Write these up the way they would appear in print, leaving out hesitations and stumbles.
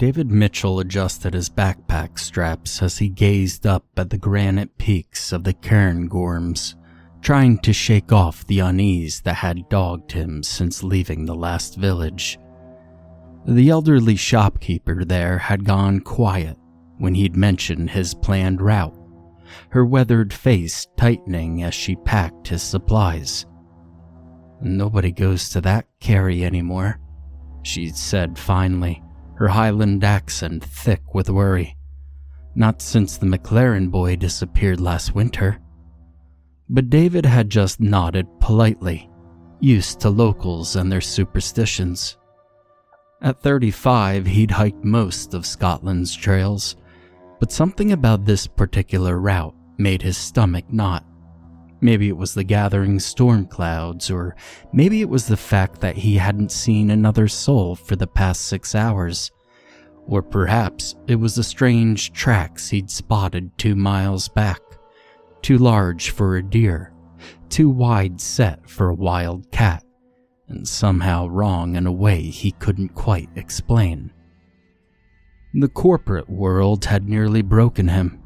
David Mitchell adjusted his backpack straps as he gazed up at the granite peaks of the Cairngorms, trying to shake off the unease that had dogged him since leaving the last village. The elderly shopkeeper there had gone quiet when he'd mentioned his planned route, her weathered face tightening as she packed his supplies. "Nobody goes to that carry anymore," she said finally, her Highland accent thick with worry. "Not since the McLaren boy disappeared last winter." But David had just nodded politely, used to locals and their superstitions. At 35, he'd hiked most of Scotland's trails, but something about this particular route made his stomach knot. Maybe it was the gathering storm clouds, or maybe it was the fact that he hadn't seen another soul for the past 6 hours. Or perhaps it was the strange tracks he'd spotted 2 miles back, too large for a deer, too wide set for a wild cat, and somehow wrong in a way he couldn't quite explain. The corporate world had nearly broken him.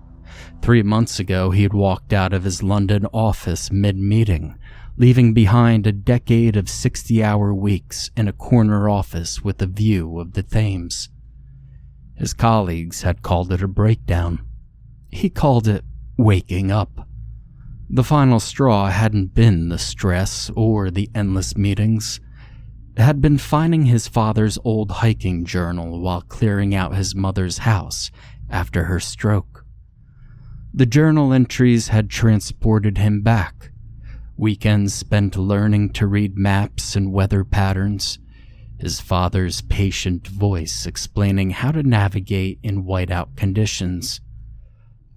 3 months ago, he had walked out of his London office mid-meeting, leaving behind a decade of 60-hour weeks in a corner office with a view of the Thames. His colleagues had called it a breakdown. He called it waking up. The final straw hadn't been the stress or the endless meetings. It had been finding his father's old hiking journal while clearing out his mother's house after her stroke. The journal entries had transported him back. Weekends spent learning to read maps and weather patterns, his father's patient voice explaining how to navigate in whiteout conditions.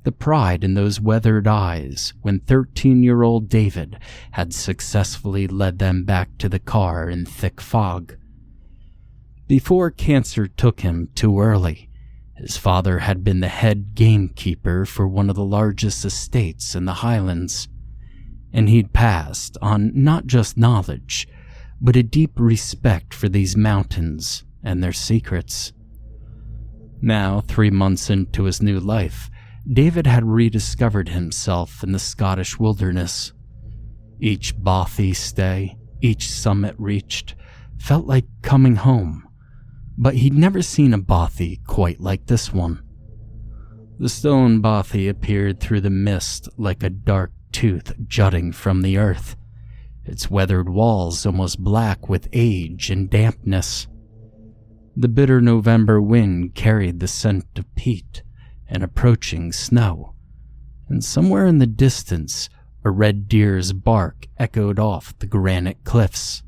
The pride in those weathered eyes when 13-year-old David had successfully led them back to the car in thick fog. Before cancer took him too early, his father had been the head gamekeeper for one of the largest estates in the Highlands, and he'd passed on not just knowledge, but a deep respect for these mountains and their secrets. Now, 3 months into his new life, David had rediscovered himself in the Scottish wilderness. Each Bothy stay, each summit reached, felt like coming home, but he'd never seen a Bothy quite like this one. The stone Bothy appeared through the mist like a dark tooth jutting from the earth, its weathered walls almost black with age and dampness. The bitter November wind carried the scent of peat and approaching snow, and somewhere in the distance a red deer's bark echoed off the granite cliffs.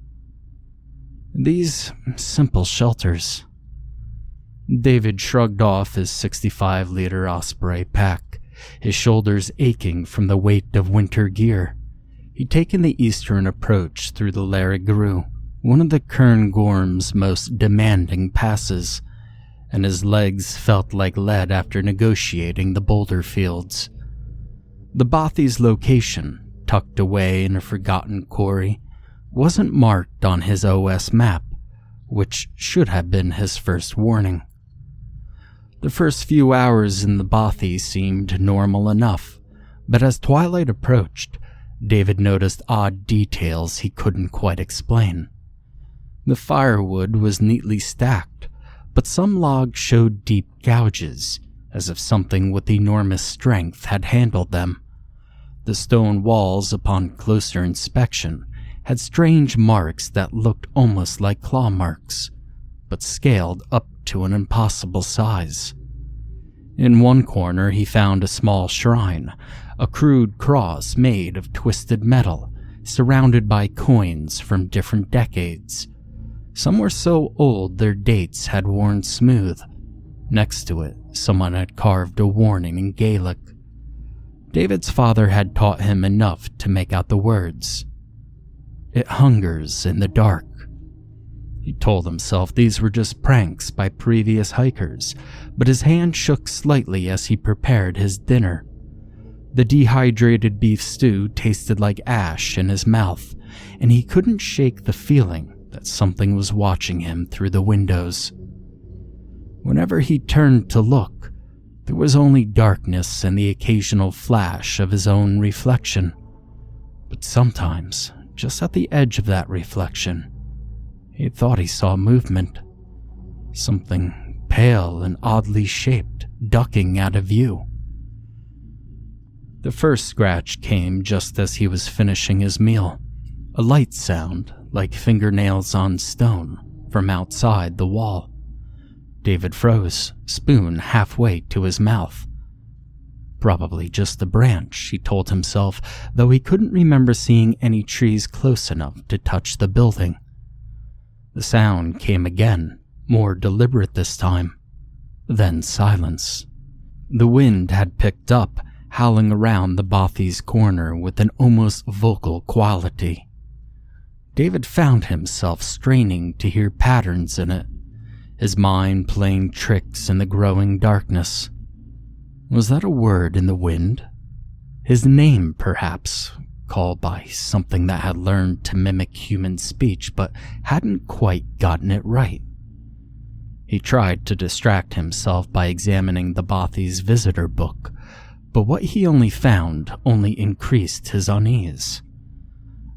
These simple shelters. David shrugged off his 65-liter Osprey pack, his shoulders aching from the weight of winter gear. He'd taken the eastern approach through the Larrigru, one of the Cairngorm's most demanding passes, and his legs felt like lead after negotiating the boulder fields. The Bothy's location, tucked away in a forgotten quarry, wasn't marked on his OS map, which should have been his first warning. The first few hours in the Bothy seemed normal enough, but as twilight approached, David noticed odd details he couldn't quite explain. The firewood was neatly stacked, but some logs showed deep gouges, as if something with enormous strength had handled them. The stone walls, upon closer inspection, had strange marks that looked almost like claw marks, but scaled up to an impossible size. In one corner he found a small shrine, a crude cross made of twisted metal, surrounded by coins from different decades. Some were so old their dates had worn smooth. Next to it, someone had carved a warning in Gaelic. David's father had taught him enough to make out the words. "It hungers in the dark." He told himself these were just pranks by previous hikers, but his hand shook slightly as he prepared his dinner. The dehydrated beef stew tasted like ash in his mouth, and he couldn't shake the feeling that something was watching him through the windows. Whenever he turned to look, there was only darkness and the occasional flash of his own reflection. But sometimes, just at the edge of that reflection, he thought he saw movement. Something pale and oddly shaped, ducking out of view. The first scratch came just as he was finishing his meal, a light sound like fingernails on stone from outside the wall. David froze, spoon halfway to his mouth. Probably just a branch, he told himself, though he couldn't remember seeing any trees close enough to touch the building. The sound came again, more deliberate this time. Then silence. The wind had picked up, howling around the Bothy's corner with an almost vocal quality. David found himself straining to hear patterns in it, his mind playing tricks in the growing darkness. Was that a word in the wind? His name, perhaps, called by something that had learned to mimic human speech but hadn't quite gotten it right. He tried to distract himself by examining the Bothy's visitor book, but what he found only increased his unease.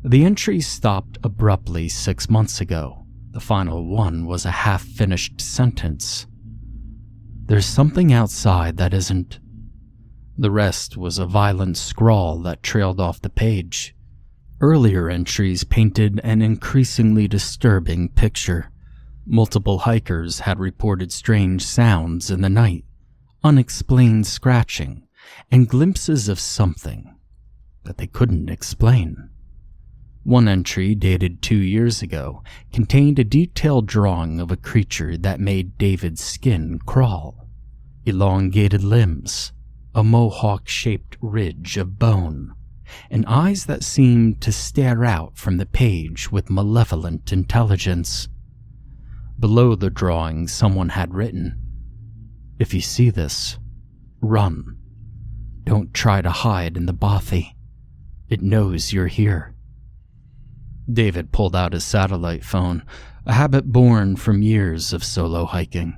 The entry stopped abruptly 6 months ago. The final one was a half-finished sentence. There's something outside that isn't. The rest was a violent scrawl that trailed off the page. Earlier entries painted an increasingly disturbing picture. Multiple hikers had reported strange sounds in the night, unexplained scratching, and glimpses of something that they couldn't explain. One entry, dated 2 years ago, contained a detailed drawing of a creature that made David's skin crawl. Elongated limbs, a mohawk-shaped ridge of bone, and eyes that seemed to stare out from the page with malevolent intelligence. Below the drawing, someone had written, "If you see this, run. Don't try to hide in the Bothy. It knows you're here." David pulled out his satellite phone, a habit born from years of solo hiking.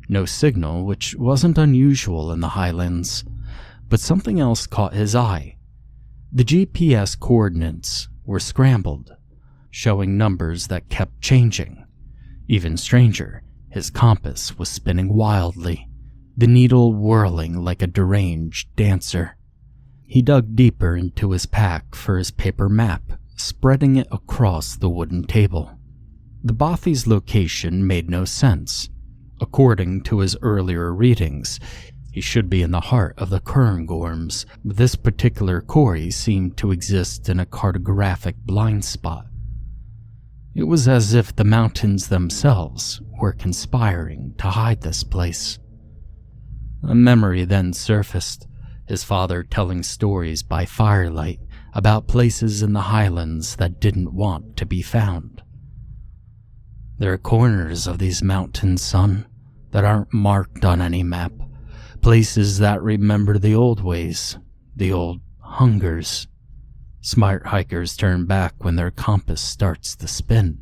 No signal, which wasn't unusual in the highlands, but something else caught his eye. The GPS coordinates were scrambled, showing numbers that kept changing. Even stranger, his compass was spinning wildly, the needle whirling like a deranged dancer. He dug deeper into his pack for his paper map, spreading it across the wooden table. The Bothy's location made no sense. According to his earlier readings, he should be in the heart of the Cairngorms, but this particular quarry seemed to exist in a cartographic blind spot. It was as if the mountains themselves were conspiring to hide this place. A memory then surfaced, his father telling stories by firelight about places in the highlands that didn't want to be found. There are corners of these mountains, son, that aren't marked on any map. Places that remember the old ways, the old hungers. Smart hikers turn back when their compass starts to spin.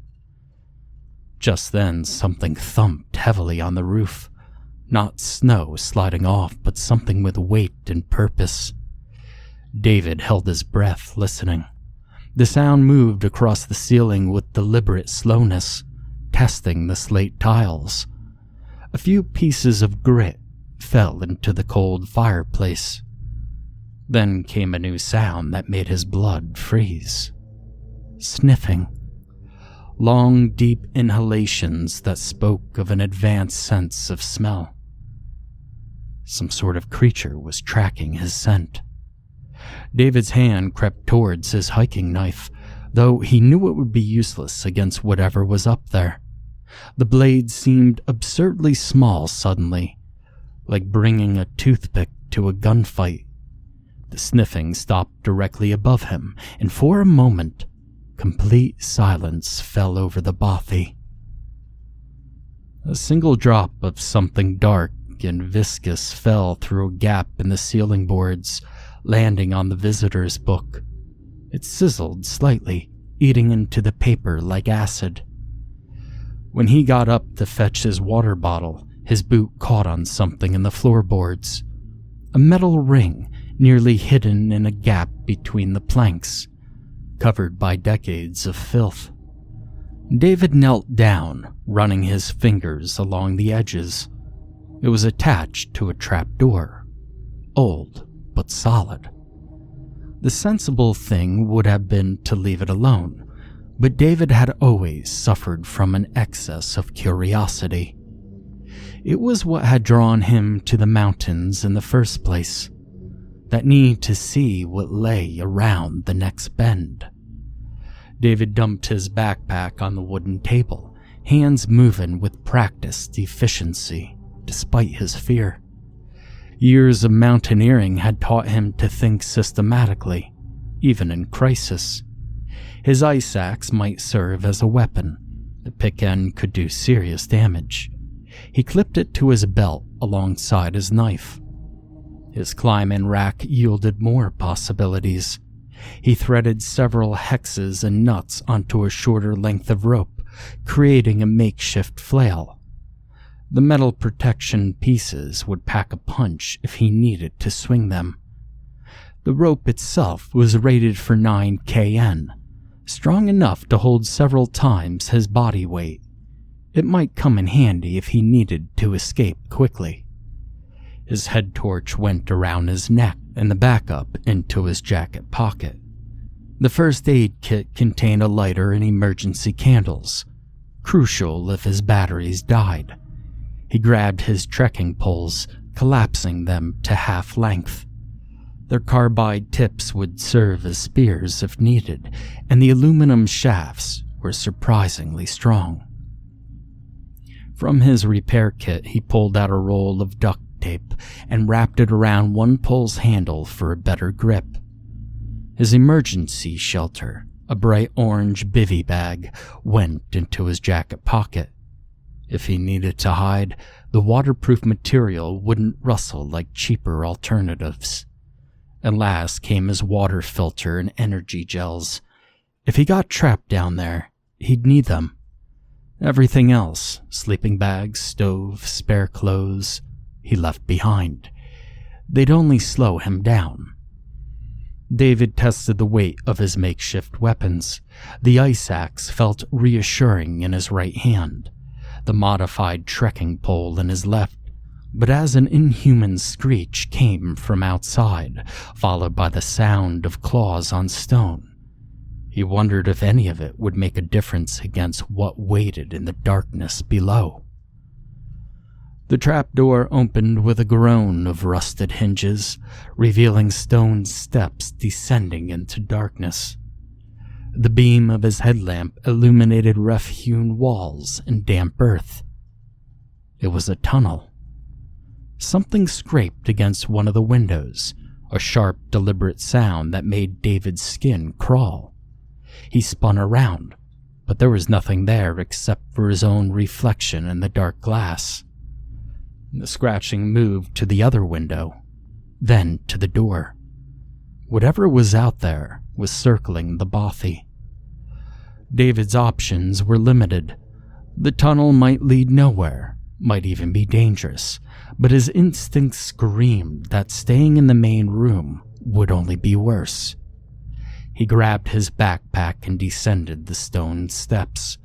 Just then, something thumped heavily on the roof. Not snow sliding off, but something with weight and purpose. David held his breath, listening. The sound moved across the ceiling with deliberate slowness, testing the slate tiles. A few pieces of grit fell into the cold fireplace. Then came a new sound that made his blood freeze. Sniffing. Long, deep inhalations that spoke of an advanced sense of smell. Some sort of creature was tracking his scent. David's hand crept towards his hiking knife, though he knew it would be useless against whatever was up there. The blade seemed absurdly small suddenly, like bringing a toothpick to a gunfight. The sniffing stopped directly above him, and for a moment, complete silence fell over the Bothy. A single drop of something dark and viscous fell through a gap in the ceiling boards, landing on the visitor's book. It sizzled slightly, eating into the paper like acid. When he got up to fetch his water bottle, His boot caught on something in the floorboards. A metal ring nearly hidden in a gap between the planks, covered by decades of filth. David knelt down, running his fingers along the edges. It was attached to a trapdoor, old but solid. The sensible thing would have been to leave it alone, but David had always suffered from an excess of curiosity. It was what had drawn him to the mountains in the first place, that need to see what lay around the next bend. David dumped his backpack on the wooden table, hands moving with practiced efficiency, despite his fear. Years of mountaineering had taught him to think systematically, even in crisis. His ice axe might serve as a weapon. The pick end could do serious damage. He clipped it to his belt alongside his knife. His climb-in rack yielded more possibilities. He threaded several hexes and nuts onto a shorter length of rope, creating a makeshift flail. The metal protection pieces would pack a punch if he needed to swing them. The rope itself was rated for 9 kN, strong enough to hold several times his body weight. It might come in handy if he needed to escape quickly. His head torch went around his neck and the backup into his jacket pocket. The first aid kit contained a lighter and emergency candles, crucial if his batteries died. He grabbed his trekking poles, collapsing them to half length. Their carbide tips would serve as spears if needed, and the aluminum shafts were surprisingly strong. From his repair kit, he pulled out a roll of duct tape and wrapped it around one pole's handle for a better grip. His emergency shelter, a bright orange bivvy bag, went into his jacket pocket. If he needed to hide, the waterproof material wouldn't rustle like cheaper alternatives. And last came his water filter and energy gels. If he got trapped down there, he'd need them. Everything else, sleeping bags, stove, spare clothes, he left behind. They'd only slow him down. David tested the weight of his makeshift weapons. The ice axe felt reassuring in his right hand, the modified trekking pole in his left, but as an inhuman screech came from outside, followed by the sound of claws on stone, he wondered if any of it would make a difference against what waited in the darkness below. The trapdoor opened with a groan of rusted hinges, revealing stone steps descending into darkness. The beam of his headlamp illuminated rough-hewn walls and damp earth. It was a tunnel. Something scraped against one of the windows, a sharp, deliberate sound that made David's skin crawl. He spun around, but there was nothing there except for his own reflection in the dark glass. The scratching moved to the other window, then to the door. Whatever was out there was circling the Bothy. David's options were limited. The tunnel might lead nowhere, might even be dangerous, but his instincts screamed that staying in the main room would only be worse. He grabbed his backpack and descended the stone steps,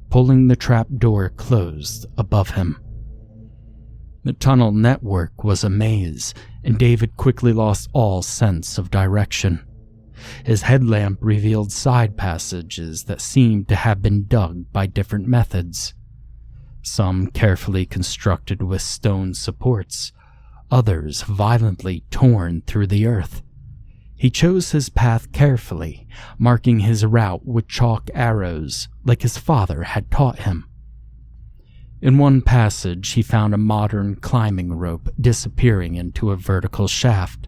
pulling the trap door closed above him. The tunnel network was a maze, and David quickly lost all sense of direction. His headlamp revealed side passages that seemed to have been dug by different methods. Some carefully constructed with stone supports, others violently torn through the earth. He chose his path carefully, marking his route with chalk arrows like his father had taught him. In one passage, he found a modern climbing rope disappearing into a vertical shaft.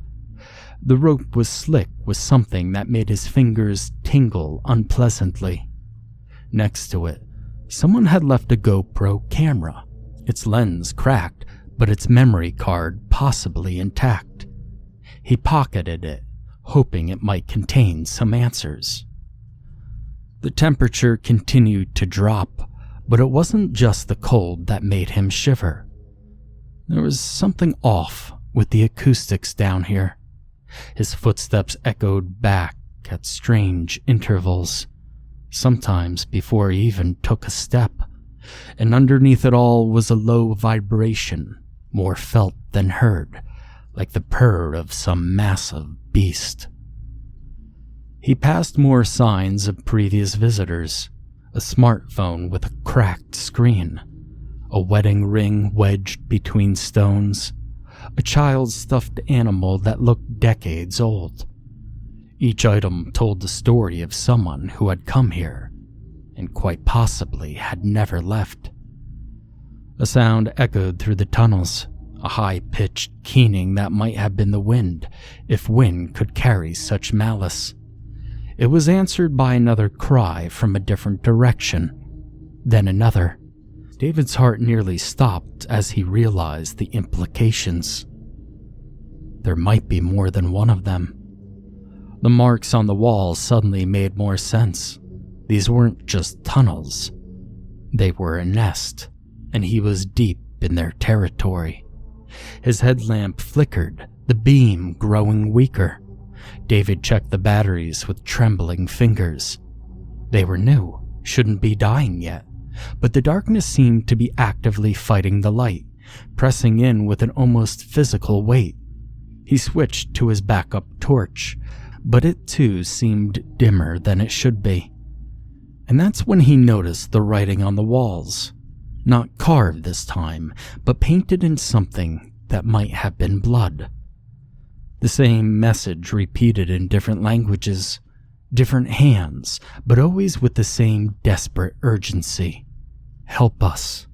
The rope was slick with something that made his fingers tingle unpleasantly. Next to it, someone had left a GoPro camera, its lens cracked, but its memory card possibly intact. He pocketed it, hoping it might contain some answers. The temperature continued to drop, but it wasn't just the cold that made him shiver. There was something off with the acoustics down here. His footsteps echoed back at strange intervals, sometimes before he even took a step, and underneath it all was a low vibration, more felt than heard, like the purr of some massive beast. He passed more signs of previous visitors, a smartphone with a cracked screen, a wedding ring wedged between stones, a child's stuffed animal that looked decades old. Each item told the story of someone who had come here, and quite possibly had never left. A sound echoed through the tunnels, a high-pitched keening that might have been the wind, if wind could carry such malice. It was answered by another cry from a different direction, then another. David's heart nearly stopped as he realized the implications. There might be more than one of them. The marks on the walls suddenly made more sense. These weren't just tunnels. They were a nest, and he was deep in their territory. His headlamp flickered, the beam growing weaker. David checked the batteries with trembling fingers. They were new, shouldn't be dying yet, but the darkness seemed to be actively fighting the light, pressing in with an almost physical weight. He switched to his backup torch, but it too seemed dimmer than it should be. And that's when he noticed the writing on the walls. Not carved this time, but painted in something that might have been blood. The same message repeated in different languages, different hands, but always with the same desperate urgency. Help us.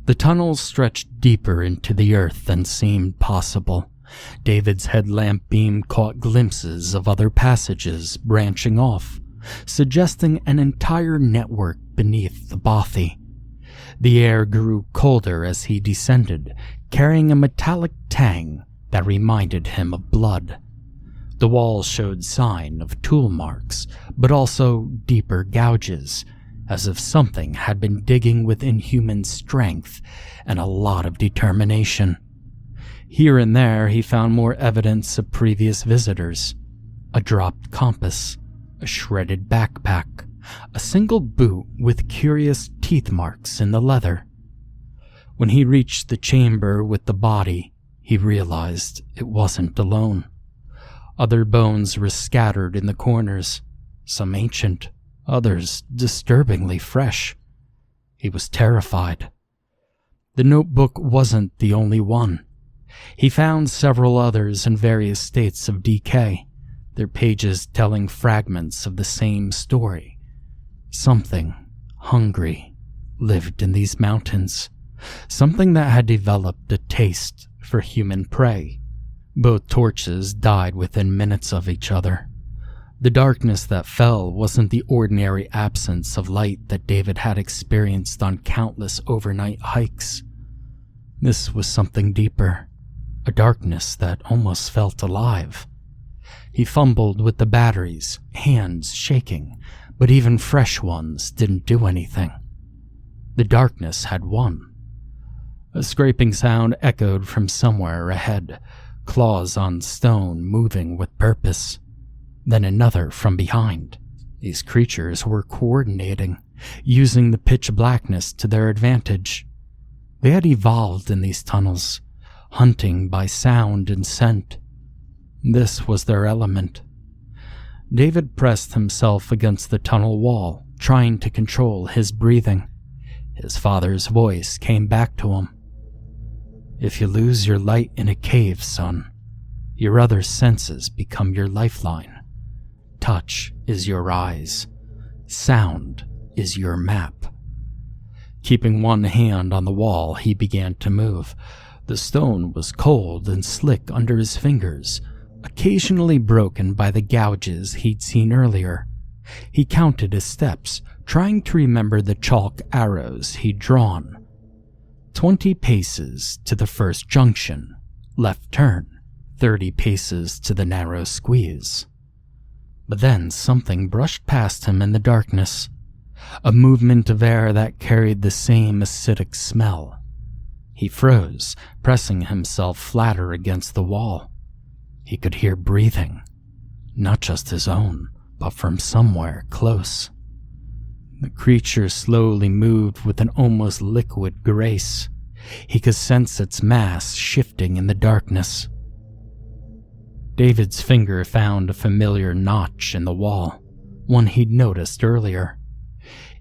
The tunnels stretched deeper into the earth than seemed possible. David's headlamp beam caught glimpses of other passages branching off, suggesting an entire network beneath the Bothy. The air grew colder as he descended, carrying a metallic tang that reminded him of blood. The walls showed sign of tool marks, but also deeper gouges, as if something had been digging with inhuman strength and a lot of determination. Here and there he found more evidence of previous visitors. A dropped compass, a shredded backpack, a single boot with curious teeth marks in the leather. When he reached the chamber with the body, he realized it wasn't alone. Other bones were scattered in the corners, some ancient, others disturbingly fresh. He was terrified. The notebook wasn't the only one. He found several others in various states of decay, their pages telling fragments of the same story. Something hungry lived in these mountains, something that had developed a taste for human prey. Both torches died within minutes of each other. The darkness that fell wasn't the ordinary absence of light that David had experienced on countless overnight hikes. This was something deeper, a darkness that almost felt alive. He fumbled with the batteries, hands shaking, but even fresh ones didn't do anything. The darkness had won. A scraping sound echoed from somewhere ahead, claws on stone moving with purpose. Then another from behind. These creatures were coordinating, using the pitch blackness to their advantage. They had evolved in these tunnels, hunting by sound and scent. This was their element. David pressed himself against the tunnel wall, trying to control his breathing. His father's voice came back to him. If you lose your light in a cave, son, your other senses become your lifeline. Touch is your eyes. Sound is your map. Keeping one hand on the wall, he began to move. The stone was cold and slick under his fingers, occasionally broken by the gouges he'd seen earlier. He counted his steps, trying to remember the chalk arrows he'd drawn. 20 paces to the first junction, left turn, 30 paces to the narrow squeeze. But then something brushed past him in the darkness, a movement of air that carried the same acidic smell. He froze, pressing himself flatter against the wall. He could hear breathing, not just his own, but from somewhere close. The creature slowly moved with an almost liquid grace. He could sense its mass shifting in the darkness. David's finger found a familiar notch in the wall, one he'd noticed earlier.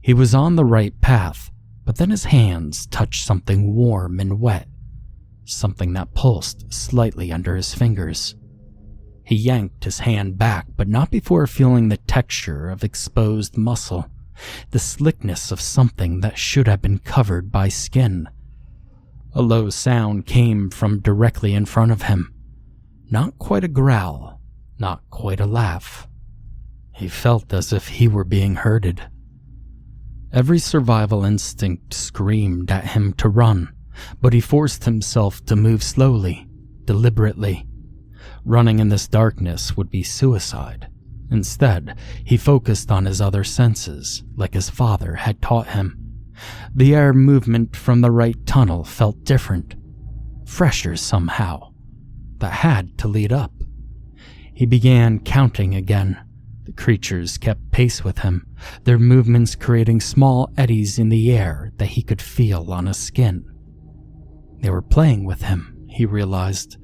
He was on the right path, but then his hands touched something warm and wet, something that pulsed slightly under his fingers. He yanked his hand back, but not before feeling the texture of exposed muscle, the slickness of something that should have been covered by skin. A low sound came from directly in front of him. Not quite a growl, not quite a laugh. He felt as if he were being herded. Every survival instinct screamed at him to run, but he forced himself to move slowly, deliberately. Running in this darkness would be suicide. Instead, he focused on his other senses, like his father had taught him. The air movement from the right tunnel felt different, fresher somehow. That had to lead up. He began counting again. The creatures kept pace with him, their movements creating small eddies in the air that he could feel on his skin. They were playing with him, he realized,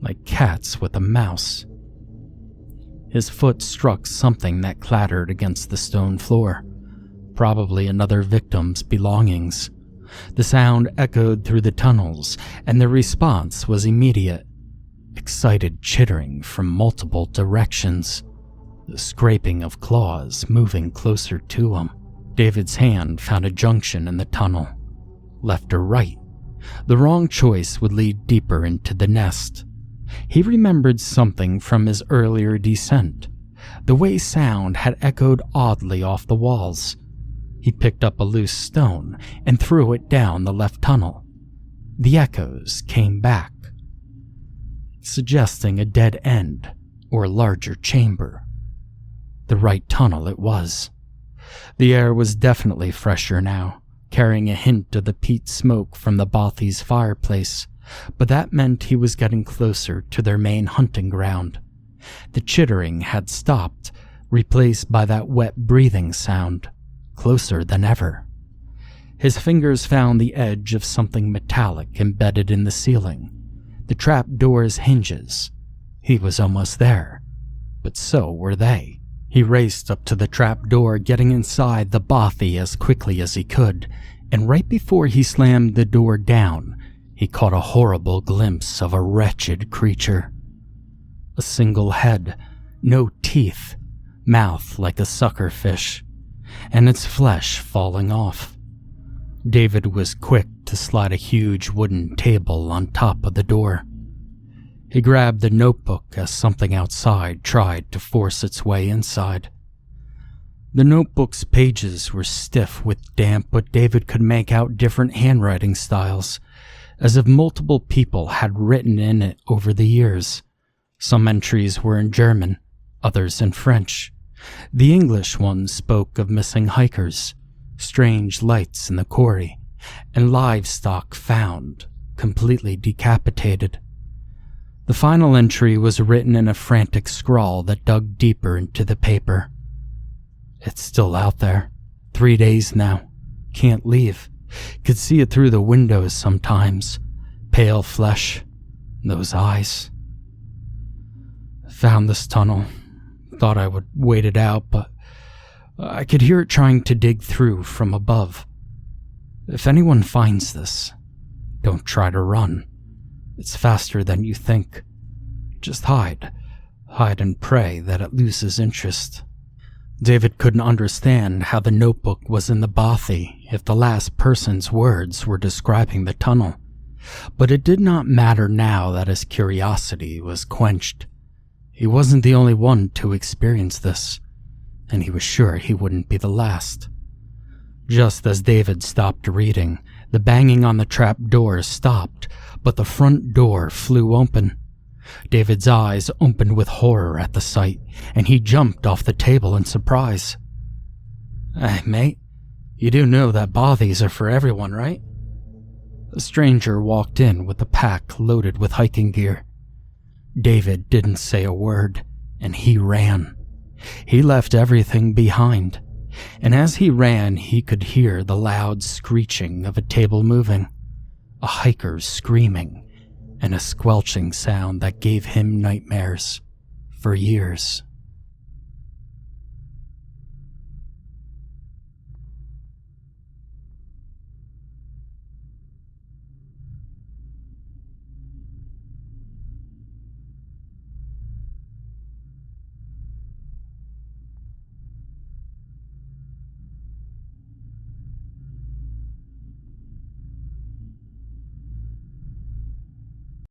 like cats with a mouse. His foot struck something that clattered against the stone floor, probably another victim's belongings. The sound echoed through the tunnels, and the response was immediate. Excited chittering from multiple directions. The scraping of claws moving closer to him. David's hand found a junction in the tunnel. Left or right? The wrong choice would lead deeper into the nest. He remembered something from his earlier descent. The way sound had echoed oddly off the walls. He picked up a loose stone and threw it down the left tunnel. The echoes came back, suggesting a dead end or larger chamber. The right tunnel it was. The air was definitely fresher now, carrying a hint of the peat smoke from the Bothy's fireplace, but that meant he was getting closer to their main hunting ground. The chittering had stopped, replaced by that wet breathing sound, closer than ever. His fingers found the edge of something metallic embedded in the ceiling. The trap door's hinges. He was almost there, but so were they. He raced up to the trap door, getting inside the Bothy as quickly as he could, and right before he slammed the door down, he caught a horrible glimpse of a wretched creature. A single head, no teeth, mouth like a sucker fish, and its flesh falling off. David was quick to slide a huge wooden table on top of the door. He grabbed the notebook as something outside tried to force its way inside. The notebook's pages were stiff with damp, but David could make out different handwriting styles, as if multiple people had written in it over the years. Some entries were in German, others in French. The English ones spoke of missing hikers, strange lights in the quarry, and livestock found, completely decapitated. The final entry was written in a frantic scrawl that dug deeper into the paper. It's still out there. 3 days now. Can't leave. Could see it through the windows sometimes. Pale flesh. Those eyes. Found this tunnel. Thought I would wait it out, but I could hear it trying to dig through from above. If anyone finds this, don't try to run. It's faster than you think. Just hide. Hide and pray that it loses interest. David couldn't understand how the notebook was in the Bothy if the last person's words were describing the tunnel. But it did not matter now that his curiosity was quenched. He wasn't the only one to experience this, and he was sure he wouldn't be the last. Just as David stopped reading, the banging on the trap door stopped, but the front door flew open. David's eyes opened with horror at the sight, and he jumped off the table in surprise. Hey, mate, you do know that Bothys are for everyone, right? A stranger walked in with a pack loaded with hiking gear. David didn't say a word, and he ran. He left everything behind, and as he ran, he could hear the loud screeching of a table moving, a hiker screaming, and a squelching sound that gave him nightmares for years.